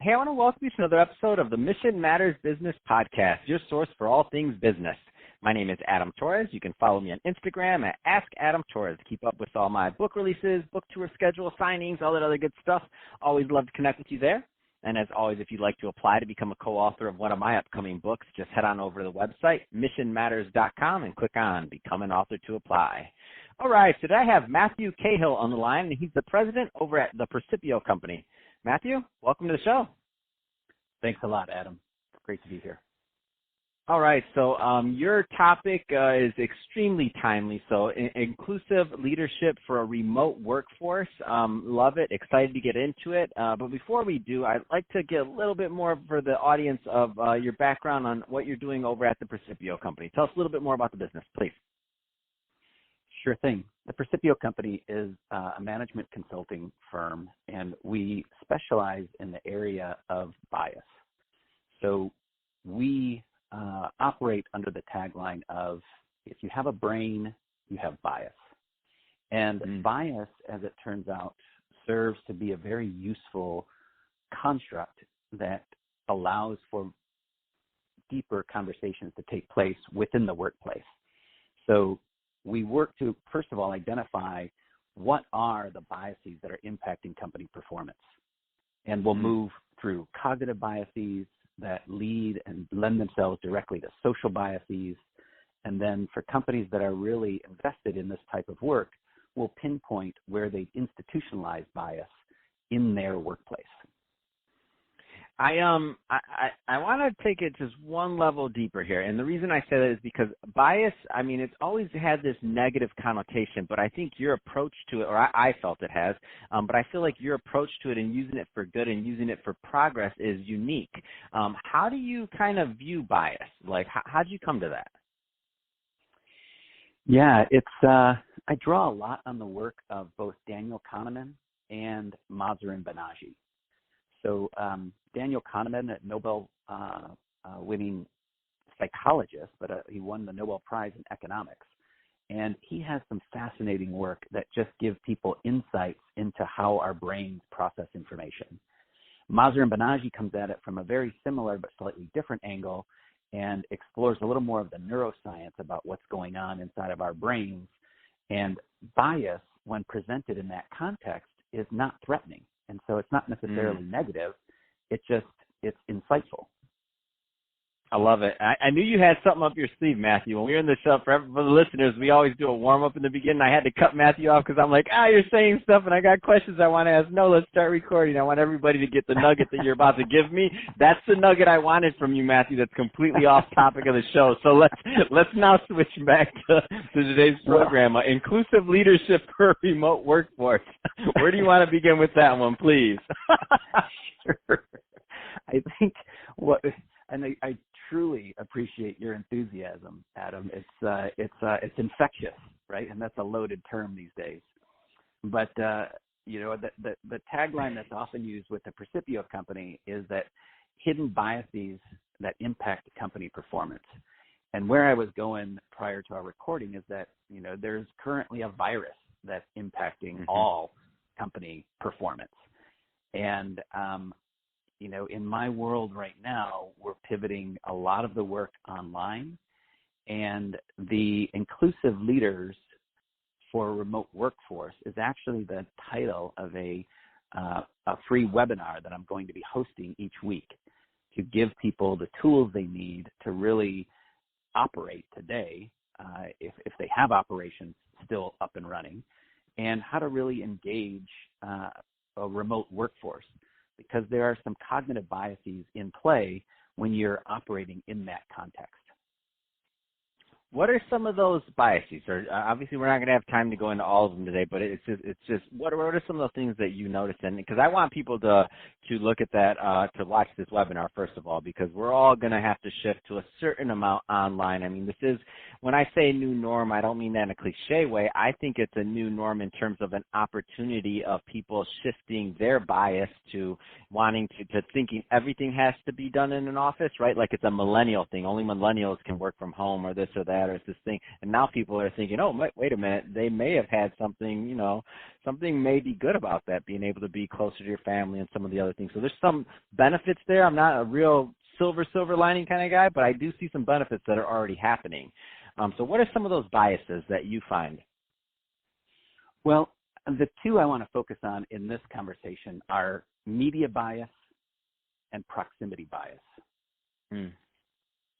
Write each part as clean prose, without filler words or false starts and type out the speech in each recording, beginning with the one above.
Hey, I want to welcome you to another episode of the Mission Matters Business Podcast, your source for all things business. My name is Adam Torres. You can follow me on Instagram at AskAdamTorres to keep up with all my book releases, book tour schedule, signings, all that other good stuff. Always love to connect with you there. And as always, if you'd like to apply to become a co-author of one of my upcoming books, just head on over to the website, missionmatters.com, and click on Become an Author to apply. All right, today I have Matthew Cahill on the line, and he's the president over at the Precipio Company. Matthew, welcome to the show. Thanks a lot, Adam. It's great to be here. All right, so your topic is extremely timely. So inclusive leadership for a remote workforce. Love it. Excited to get into it. But before we do, I'd like to get a little bit more for the audience of your background on what you're doing over at the Precipio Company. Tell us a little bit more about the business, please. Sure thing. The Precipio Company is a management consulting firm, and we specialize in the area of bias. So we operate under the tagline of, if you have a brain, you have bias. And bias, as it turns out, serves to be a very useful construct that allows for deeper conversations to take place within the workplace. So we work to, first of all, identify what are the biases that are impacting company performance. And we'll move through cognitive biases that lead and lend themselves directly to social biases. And then for companies that are really invested in this type of work, we'll pinpoint where they institutionalize bias in their workplace. I want to take it just one level deeper here. And the reason I say that is because bias, I mean, it's always had this negative connotation, but I think your approach to it, or I felt it has, but I feel like your approach to it and using it for good and using it for progress is unique. How do you kind of view bias? Like, how did you come to that? Yeah, it's I draw a lot on the work of both Daniel Kahneman and Mahzarin Banaji. So Daniel Kahneman, a Nobel-winning psychologist, but he won the Nobel Prize in economics. And he has some fascinating work that just give people insights into how our brains process information. Mahzarin Banaji comes at it from a very similar but slightly different angle and explores a little more of the neuroscience about what's going on inside of our brains. And bias, when presented in that context, is not threatening. And so it's not necessarily negative. It's insightful. I love it. I knew you had something up your sleeve, Matthew. When we were in the show, for the listeners, we always do a warm-up in the beginning. I had to cut Matthew off because I'm like, you're saying stuff, and I got questions I want to ask. No, let's start recording. I want everybody to get the nugget that you're about to give me. That's the nugget I wanted from you, Matthew. That's completely off topic of the show. So let's now switch back to today's program. Inclusive leadership for a remote workforce. Where do you want to begin with that one, please? Sure. I think I truly appreciate your enthusiasm, Adam. It's infectious, right? And that's a loaded term these days. But the tagline that's often used with the Precipio Company is that hidden biases that impact company performance. And where I was going prior to our recording is that there's currently a virus that's impacting all company performance. And in my world right now, we're pivoting a lot of the work online, and the inclusive leaders for a remote workforce is actually the title of a free webinar that I'm going to be hosting each week to give people the tools they need to really operate today, if they have operations still up and running, and how to really engage a remote workforce. Because there are some cognitive biases in play when you're operating in that context. What are some of those biases? Or obviously, we're not going to have time to go into all of them today, but it's just what are some of the things that you notice? And because I want people to look at that, to watch this webinar, first of all, because we're all going to have to shift to a certain amount online. I mean, this is, when I say new norm, I don't mean that in a cliche way. I think it's a new norm in terms of an opportunity of people shifting their bias to wanting to thinking everything has to be done in an office, right? Like it's a millennial thing. Only millennials can work from home or this or that. that, or it's this thing. And now people are thinking, oh, wait a minute, they may have had something, something may be good about that, being able to be closer to your family and some of the other things. So there's some benefits there. I'm not a real silver lining kind of guy, but I do see some benefits that are already happening. So what are some of those biases that you find? Well, the two I want to focus on in this conversation are media bias and proximity bias.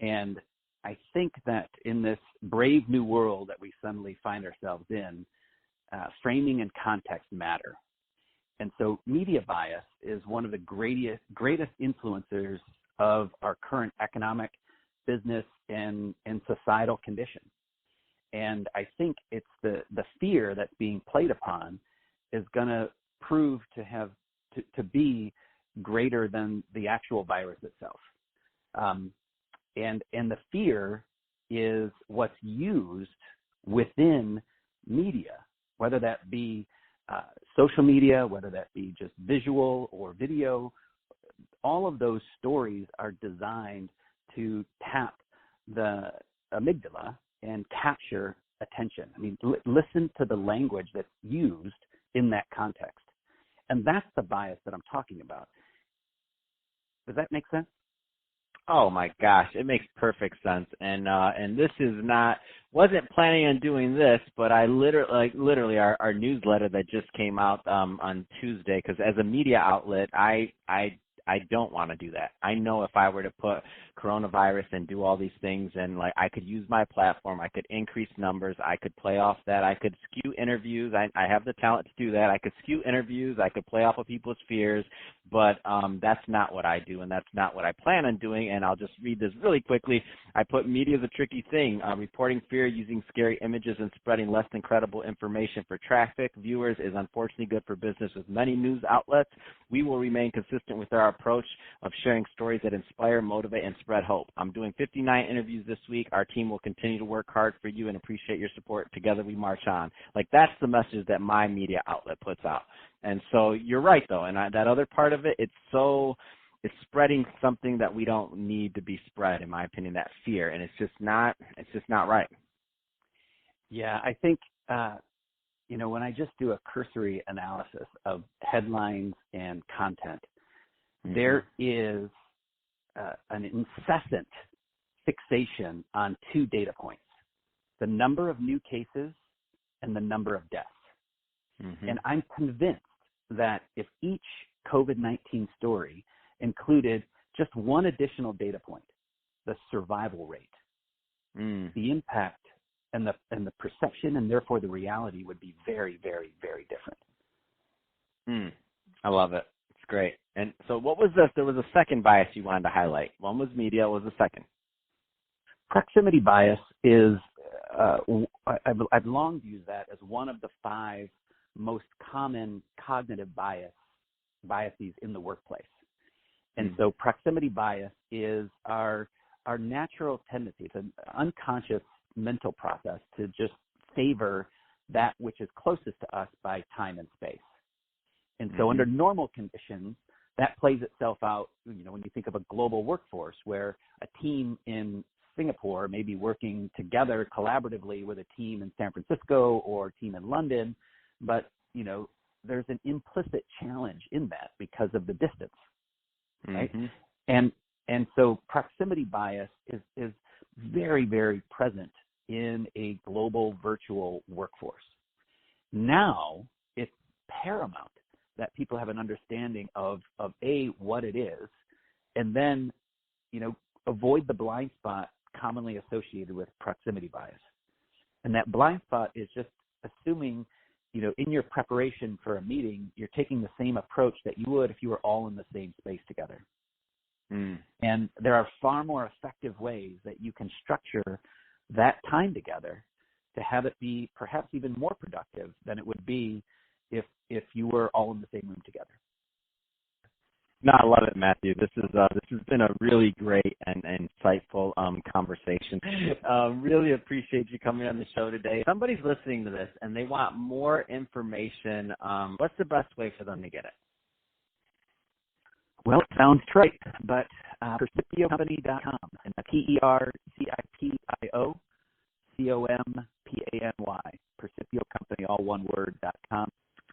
And I think that in this brave new world that we suddenly find ourselves in, framing and context matter. And so media bias is one of the greatest influencers of our current economic, business, and societal condition. And I think it's the fear that's being played upon is going to prove to be greater than the actual virus itself. And the fear is what's used within media, whether that be social media, whether that be just visual or video. All of those stories are designed to tap the amygdala and capture attention. I mean, listen to the language that's used in that context. And that's the bias that I'm talking about. Does that make sense? Oh my gosh, it makes perfect sense. And this is wasn't planning on doing this, but I literally our newsletter that just came out on Tuesday, because as a media outlet, I don't want to do that. I know if I were to put coronavirus and do all these things, and like I could use my platform, I could increase numbers, I could play off that, I could skew interviews. I have the talent to do that. I could skew interviews, I could play off of people's fears, but that's not what I do, and that's not what I plan on doing. And I'll just read this really quickly. I put media is a tricky thing. Reporting fear using scary images and spreading less than credible information for traffic viewers is unfortunately good for business with many news outlets. We will remain consistent with our approach of sharing stories that inspire, motivate, and spread hope. I'm doing 59 interviews this week. Our team will continue to work hard for you and appreciate your support. Together we march on. Like, that's the message that my media outlet puts out. And so you're right, though. And that other part of it, it's spreading something that we don't need to be spread, in my opinion, that fear. And it's just not right. Yeah, I think, when I just do a cursory analysis of headlines and content, there is an incessant fixation on two data points: the number of new cases and the number of deaths. And I'm convinced that if each COVID-19 story included just one additional data point, the survival rate, the impact and the perception and therefore the reality would be very, very, very different. I love it. It's great. And so what was this? There was a second bias you wanted to highlight. One was media. What was the second? Proximity bias is, I've long used that as one of the 5 most common cognitive biases in the workplace. And so proximity bias is our natural tendency. It's an unconscious mental process to just favor that which is closest to us by time and space. And so under normal conditions, that plays itself out, when you think of a global workforce where a team in Singapore may be working together collaboratively with a team in San Francisco or a team in London, but, there's an implicit challenge in that because of the distance, right? And so proximity bias is very, very present in a global virtual workforce. Now it's paramount that people have an understanding of what it is, and then, avoid the blind spot commonly associated with proximity bias. And that blind spot is just assuming, in your preparation for a meeting, you're taking the same approach that you would if you were all in the same space together. And there are far more effective ways that you can structure that time together to have it be perhaps even more productive than it would be if you were all in the same room together. No, I love it, Matthew. This has been a really great and insightful conversation. Really appreciate you coming on the show today. If somebody's listening to this and they want more information, what's the best way for them to get it? Well, it sounds trite, but percipiocompany.com, and Percipio, COMPANY, Percipio Company, all one word, .com.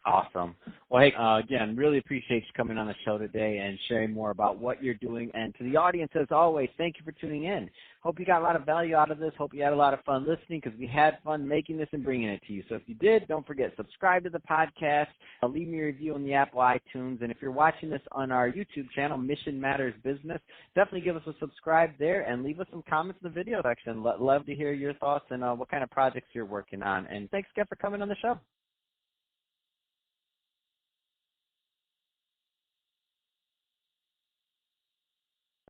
Awesome. Well, hey, again, really appreciate you coming on the show today and sharing more about what you're doing. And to the audience, as always, thank you for tuning in. Hope you got a lot of value out of this. Hope you had a lot of fun listening because we had fun making this and bringing it to you. So if you did, don't forget, subscribe to the podcast. Leave me a review on the Apple iTunes. And if you're watching this on our YouTube channel, Mission Matters Business, definitely give us a subscribe there and leave us some comments in the video section. Love to hear your thoughts and what kind of projects you're working on. And thanks again for coming on the show.